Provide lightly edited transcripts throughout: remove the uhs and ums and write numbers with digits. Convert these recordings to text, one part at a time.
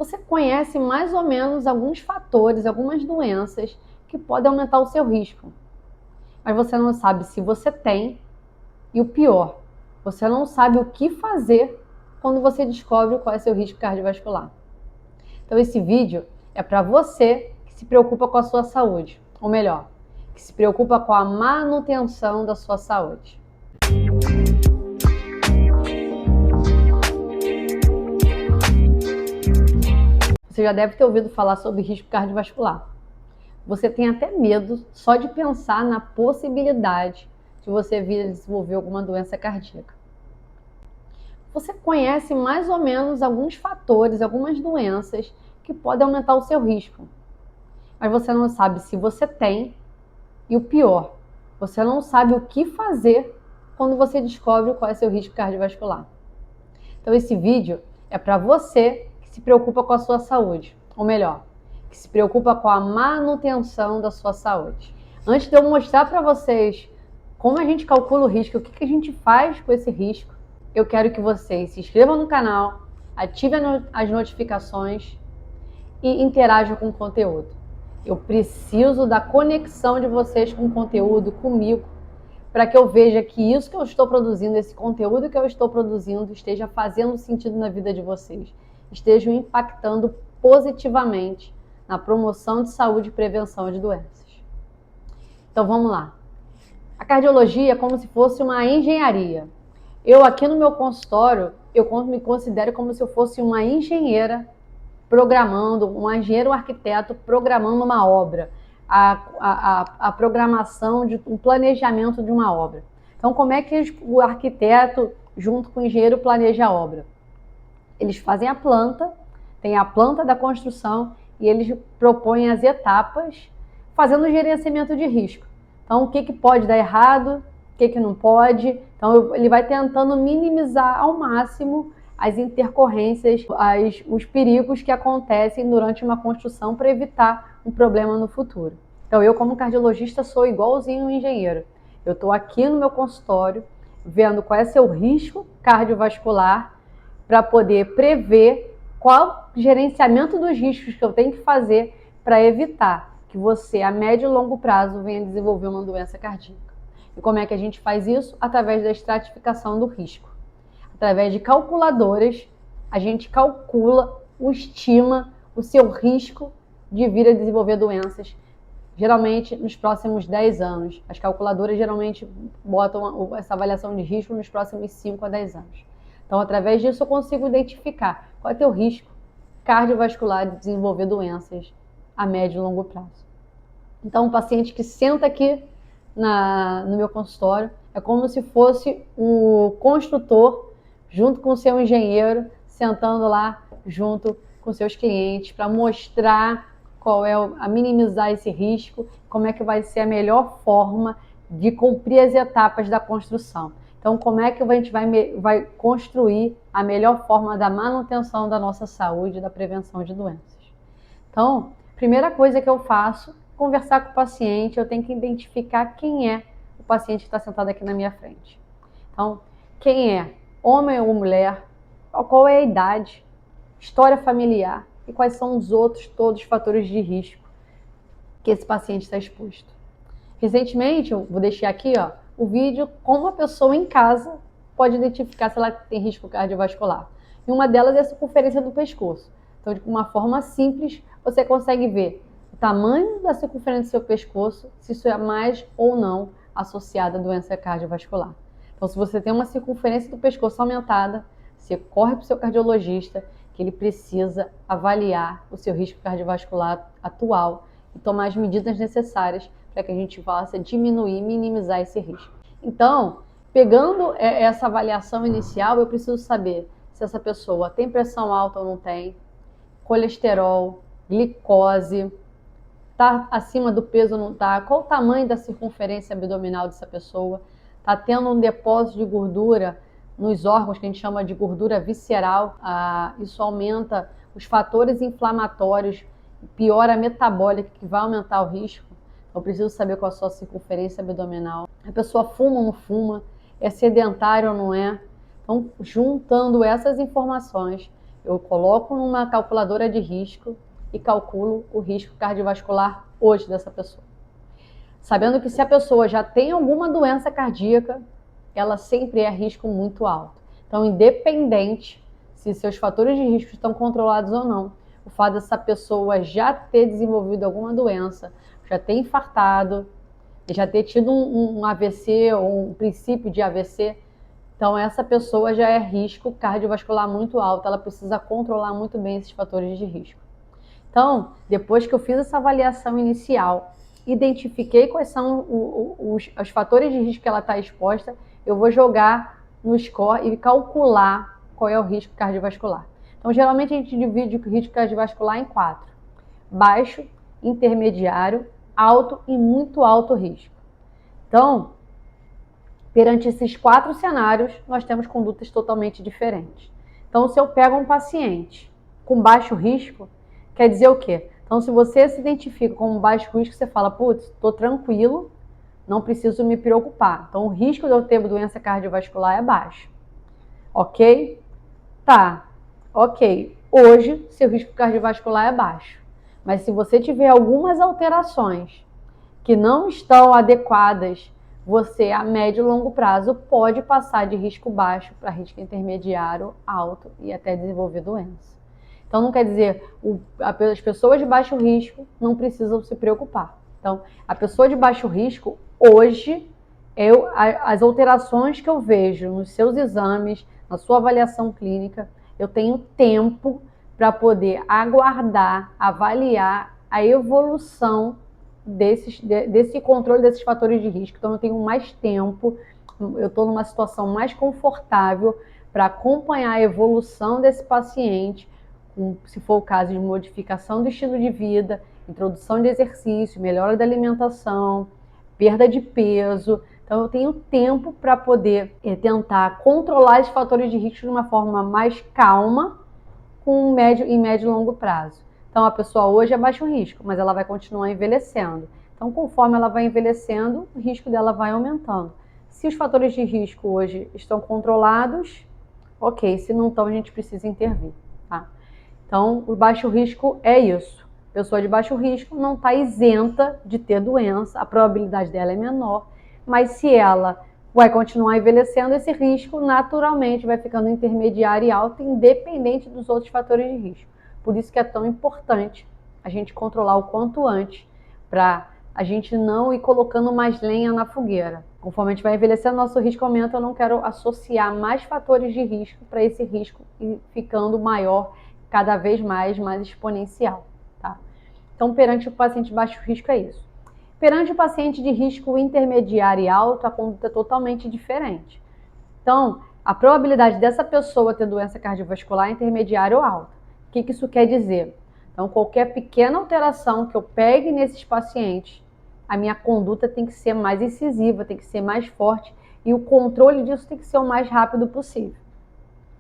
Você conhece mais ou menos alguns fatores, algumas doenças que podem aumentar o seu risco, mas você não sabe se você tem, e o pior, você não sabe o que fazer quando você descobre qual é seu risco cardiovascular. Então esse vídeo é para você que se preocupa com a sua saúde, ou melhor, que se preocupa com a manutenção da sua saúde. Você já deve ter ouvido falar sobre risco cardiovascular. Você tem até medo só de pensar na possibilidade de você vir a desenvolver alguma doença cardíaca. Você conhece mais ou menos alguns fatores, algumas doenças que podem aumentar o seu risco, mas você não sabe se você tem, e o pior, você não sabe o que fazer quando você descobre qual é seu risco cardiovascular. Então esse vídeo é para você que se preocupa com a sua saúde, ou melhor, que se preocupa com a manutenção da sua saúde. Antes de eu mostrar para vocês como a gente calcula o risco, o que a gente faz com esse risco, eu quero que vocês se inscrevam no canal, ativem as notificações e interajam com o conteúdo. Eu preciso da conexão de vocês com o conteúdo, comigo, para que eu veja que isso que eu estou produzindo, esse conteúdo que eu estou produzindo, esteja fazendo sentido na vida de vocês, estejam impactando positivamente na promoção de saúde e prevenção de doenças. Então vamos lá. A cardiologia é como se fosse uma engenharia. Eu aqui no meu consultório, eu me considero como se eu fosse uma engenheira programando, um engenheiro arquiteto programando uma obra, a programação de um planejamento de uma obra. Então como é que o arquiteto junto com o engenheiro planeja a obra? Eles fazem a planta, tem a planta da construção e eles propõem as etapas fazendo o gerenciamento de risco. Então, o que pode dar errado, o que não pode. Então, ele vai tentando minimizar ao máximo as intercorrências, os perigos que acontecem durante uma construção para evitar um problema no futuro. Então, eu como cardiologista sou igualzinho um engenheiro. Eu estou aqui no meu consultório vendo qual é seu risco cardiovascular para poder prever qual gerenciamento dos riscos que eu tenho que fazer para evitar que você, a médio e longo prazo, venha desenvolver uma doença cardíaca. E como é que a gente faz isso? Através da estratificação do risco. Através de calculadoras, a gente calcula, estima o seu risco de vir a desenvolver doenças, geralmente nos próximos 10 anos. As calculadoras geralmente botam essa avaliação de risco nos próximos 5 a 10 anos. Então, através disso, eu consigo identificar qual é o teu risco cardiovascular de desenvolver doenças a médio e longo prazo. Então, um paciente que senta aqui no meu consultório é como se fosse o construtor junto com o seu engenheiro, sentando lá junto com seus clientes para mostrar qual é a minimizar esse risco, como é que vai ser a melhor forma de cumprir as etapas da construção. Então, como é que a gente vai construir a melhor forma da manutenção da nossa saúde e da prevenção de doenças. Então, primeira coisa que eu faço, conversar com o paciente, eu tenho que identificar quem é o paciente que está sentado aqui na minha frente. Então, quem é? Homem ou mulher? Qual é a idade? História familiar? E quais são os outros todos os fatores de risco que esse paciente está exposto? Recentemente, eu vou deixar aqui o vídeo como a pessoa em casa pode identificar se ela tem risco cardiovascular. E uma delas é a circunferência do pescoço. Então, de uma forma simples, você consegue ver o tamanho da circunferência do seu pescoço, se isso é mais ou não associado à doença cardiovascular. Então, se você tem uma circunferência do pescoço aumentada, você corre para o seu cardiologista, que ele precisa avaliar o seu risco cardiovascular atual e tomar as medidas necessárias para que a gente possa diminuir, minimizar esse risco. Então, pegando essa avaliação inicial, eu preciso saber se essa pessoa tem pressão alta ou não tem, colesterol, glicose, está acima do peso ou não está, qual o tamanho da circunferência abdominal dessa pessoa, está tendo um depósito de gordura nos órgãos, que a gente chama de gordura visceral, isso aumenta os fatores inflamatórios, piora a metabólica, que vai aumentar o risco. Eu preciso saber qual a sua circunferência abdominal. A pessoa fuma ou não fuma, é sedentário ou não é. Então, juntando essas informações, Eu coloco numa calculadora de risco e calculo o risco cardiovascular hoje dessa pessoa. Sabendo que se a pessoa já tem alguma doença cardíaca, ela sempre é risco muito alto. Então, independente se seus fatores de risco estão controlados ou não, o fato dessa pessoa já ter desenvolvido alguma doença, já ter infartado, já ter tido um AVC ou um princípio de AVC, então essa pessoa já é risco cardiovascular muito alto, ela precisa controlar muito bem esses fatores de risco. Então, depois que eu fiz essa avaliação inicial, identifiquei quais são os fatores de risco que ela está exposta, eu vou jogar no score e calcular qual é o risco cardiovascular. Então, geralmente a gente divide o risco cardiovascular em 4: baixo, intermediário, alto e muito alto risco. Então, perante esses 4 cenários, nós temos condutas totalmente diferentes. Então, se eu pego um paciente com baixo risco, quer dizer o quê? Então, se você se identifica como baixo risco, você fala, putz, estou tranquilo, não preciso me preocupar. Então, o risco de eu ter doença cardiovascular é baixo. Ok? Tá, ok. Hoje, seu risco cardiovascular é baixo. Mas se você tiver algumas alterações que não estão adequadas, você, a médio e longo prazo, pode passar de risco baixo para risco intermediário, alto e até desenvolver doença. Então, não quer dizer as pessoas de baixo risco não precisam se preocupar. Então, a pessoa de baixo risco, hoje, as alterações que eu vejo nos seus exames, na sua avaliação clínica, eu tenho tempo para poder aguardar, avaliar a evolução desse controle desses fatores de risco. Então, eu tenho mais tempo, eu estou numa situação mais confortável para acompanhar a evolução desse paciente, se for o caso de modificação do estilo de vida, introdução de exercício, melhora da alimentação, perda de peso. Então, eu tenho tempo para poder tentar controlar esses fatores de risco de uma forma mais calma, em médio e longo prazo. Então, a pessoa hoje é baixo risco, mas ela vai continuar envelhecendo. Então, conforme ela vai envelhecendo, o risco dela vai aumentando. Se os fatores de risco hoje estão controlados, ok. Se não estão, a gente precisa intervir, tá? Então, o baixo risco é isso. A pessoa de baixo risco não está isenta de ter doença, a probabilidade dela é menor, mas se ela vai continuar envelhecendo, esse risco naturalmente vai ficando intermediário e alto, independente dos outros fatores de risco. Por isso que é tão importante a gente controlar o quanto antes, para a gente não ir colocando mais lenha na fogueira. Conforme a gente vai envelhecendo, nosso risco aumenta, eu não quero associar mais fatores de risco para esse risco ir ficando maior, cada vez mais exponencial, tá? Então, perante o paciente de baixo risco é isso. Perante o paciente de risco intermediário e alto, a conduta é totalmente diferente. Então, a probabilidade dessa pessoa ter doença cardiovascular é intermediária ou alta. O que isso quer dizer? Então, qualquer pequena alteração que eu pegue nesses pacientes, a minha conduta tem que ser mais incisiva, tem que ser mais forte e o controle disso tem que ser o mais rápido possível.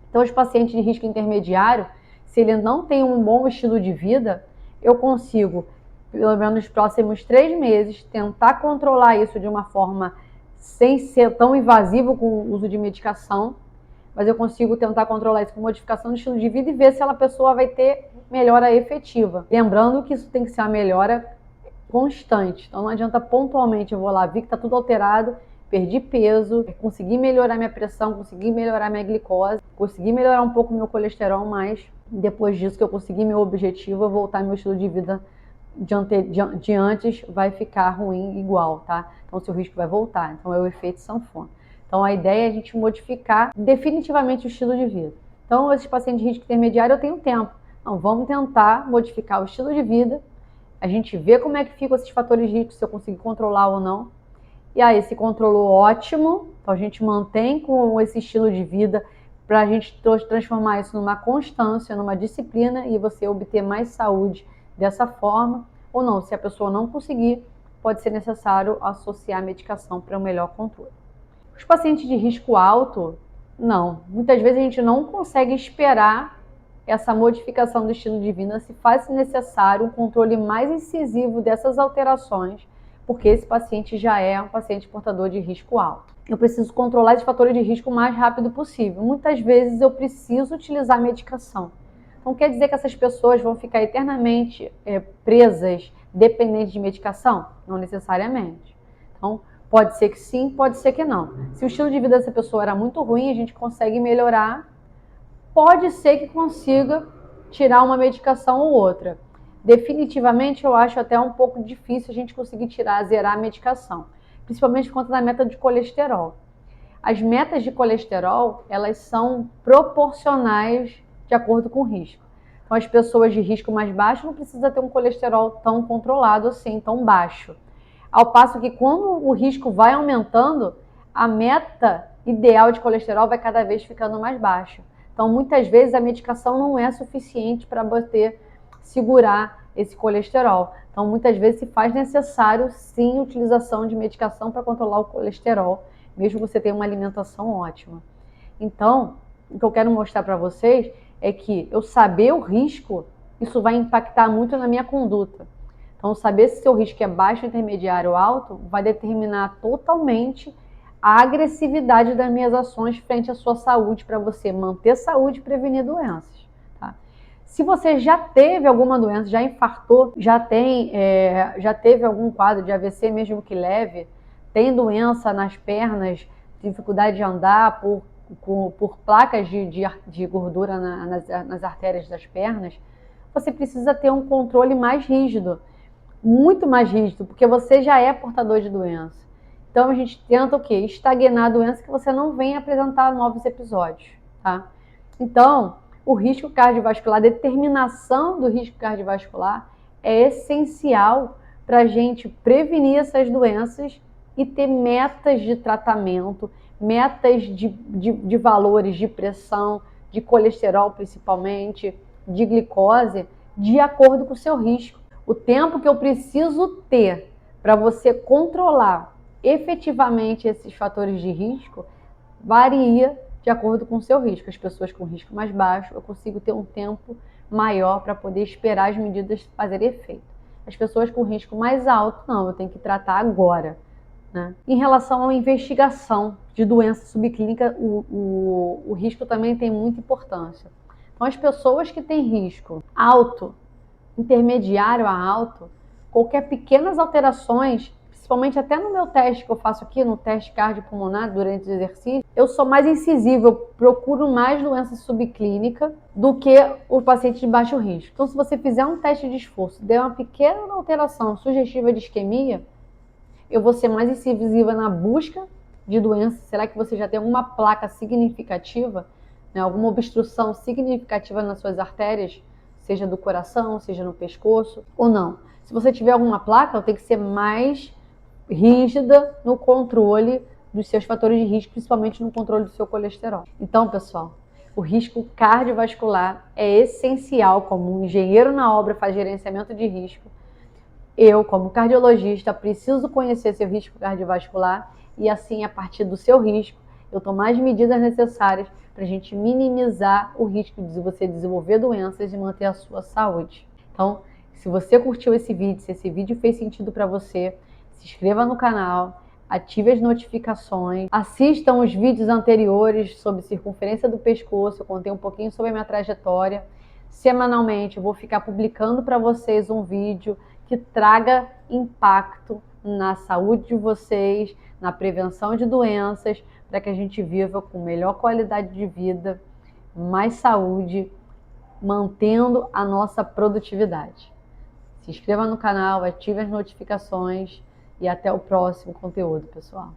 Então, os pacientes de risco intermediário, se ele não tem um bom estilo de vida, eu consigo, pelo menos nos próximos 3 meses, tentar controlar isso de uma forma sem ser tão invasivo com o uso de medicação, mas eu consigo tentar controlar isso com modificação do estilo de vida e ver se a pessoa vai ter melhora efetiva. Lembrando que isso tem que ser uma melhora constante. Então, não adianta pontualmente eu vou lá, vi que está tudo alterado, perdi peso, consegui melhorar minha pressão, consegui melhorar minha glicose, consegui melhorar um pouco meu colesterol, mas depois disso que eu consegui meu objetivo, eu voltar meu estilo de vida de antes vai ficar ruim igual, tá? Então, o seu risco vai voltar. Então, é o efeito sanfona. Então, a ideia é a gente modificar definitivamente o estilo de vida. Então, esses pacientes de risco intermediário, eu tenho tempo. Então, vamos tentar modificar o estilo de vida, a gente vê como é que ficam esses fatores de risco, se eu conseguir controlar ou não. E aí, se controlou, ótimo. Então, a gente mantém com esse estilo de vida para a gente transformar isso numa constância, numa disciplina e você obter mais saúde dessa forma. Ou não, se a pessoa não conseguir, pode ser necessário associar a medicação para um melhor controle. Os pacientes de risco alto, não. Muitas vezes a gente não consegue esperar essa modificação do estilo de vida, se faz necessário um controle mais incisivo dessas alterações, porque esse paciente já é um paciente portador de risco alto. Eu preciso controlar esses fatores de risco o mais rápido possível. Muitas vezes eu preciso utilizar medicação. Então quer dizer que essas pessoas vão ficar eternamente presas, dependentes de medicação? Não necessariamente. Então pode ser que sim, pode ser que não. Se o estilo de vida dessa pessoa era muito ruim, a gente consegue melhorar, pode ser que consiga tirar uma medicação ou outra. Definitivamente eu acho até um pouco difícil a gente conseguir zerar a medicação, principalmente por conta da meta de colesterol. As metas de colesterol, elas são proporcionais de acordo com o risco. Então, as pessoas de risco mais baixo não precisam ter um colesterol tão controlado assim, tão baixo. Ao passo que quando o risco vai aumentando, a meta ideal de colesterol vai cada vez ficando mais baixa. Então, muitas vezes a medicação não é suficiente para segurar esse colesterol. Então, muitas vezes se faz necessário, sim, a utilização de medicação para controlar o colesterol, mesmo que você tenha uma alimentação ótima. Então, o que eu quero mostrar para vocês é que eu saber o risco, isso vai impactar muito na minha conduta. Então, saber se seu risco é baixo, intermediário ou alto, vai determinar totalmente a agressividade das minhas ações frente à sua saúde, para você manter saúde e prevenir doenças. Tá? Se você já teve alguma doença, já infartou, já teve algum quadro de AVC, mesmo que leve, tem doença nas pernas, dificuldade de andar por placas de gordura nas artérias das pernas, você precisa ter um controle mais rígido, muito mais rígido, porque você já é portador de doença. Então a gente tenta o quê? Estagnar a doença, que você não venha apresentar novos episódios, tá? Então, o risco cardiovascular, a determinação do risco cardiovascular é essencial para a gente prevenir essas doenças e ter metas de tratamento, metas de valores de pressão, de colesterol principalmente, de glicose, de acordo com o seu risco. O tempo que eu preciso ter para você controlar efetivamente esses fatores de risco varia de acordo com o seu risco. As pessoas com risco mais baixo, eu consigo ter um tempo maior para poder esperar as medidas fazerem efeito. As pessoas com risco mais alto, não, eu tenho que tratar agora. Né? Em relação à investigação de doença subclínica, o risco também tem muita importância. Então, as pessoas que têm risco alto, intermediário a alto, qualquer pequenas alterações, principalmente até no meu teste que eu faço aqui, no teste cardiopulmonar durante o exercício, eu sou mais incisiva, eu procuro mais doença subclínica do que o paciente de baixo risco. Então, se você fizer um teste de esforço, der uma pequena alteração sugestiva de isquemia, eu vou ser mais incisiva na busca de doença. Será que você já tem alguma placa significativa, né, alguma obstrução significativa nas suas artérias, seja do coração, seja no pescoço, ou não? Se você tiver alguma placa, eu tenho que ser mais rígida no controle dos seus fatores de risco, principalmente no controle do seu colesterol. Então, pessoal, o risco cardiovascular é essencial. Como um engenheiro na obra faz gerenciamento de risco, eu, como cardiologista, preciso conhecer seu risco cardiovascular e, assim, a partir do seu risco, eu tomar as medidas necessárias para a gente minimizar o risco de você desenvolver doenças e manter a sua saúde. Então, se você curtiu esse vídeo, se esse vídeo fez sentido para você, se inscreva no canal, ative as notificações, assistam os vídeos anteriores sobre circunferência do pescoço, eu contei um pouquinho sobre a minha trajetória. Semanalmente eu vou ficar publicando para vocês um vídeo que traga impacto na saúde de vocês, na prevenção de doenças, para que a gente viva com melhor qualidade de vida, mais saúde, mantendo a nossa produtividade. Se inscreva no canal, ative as notificações e até o próximo conteúdo, pessoal.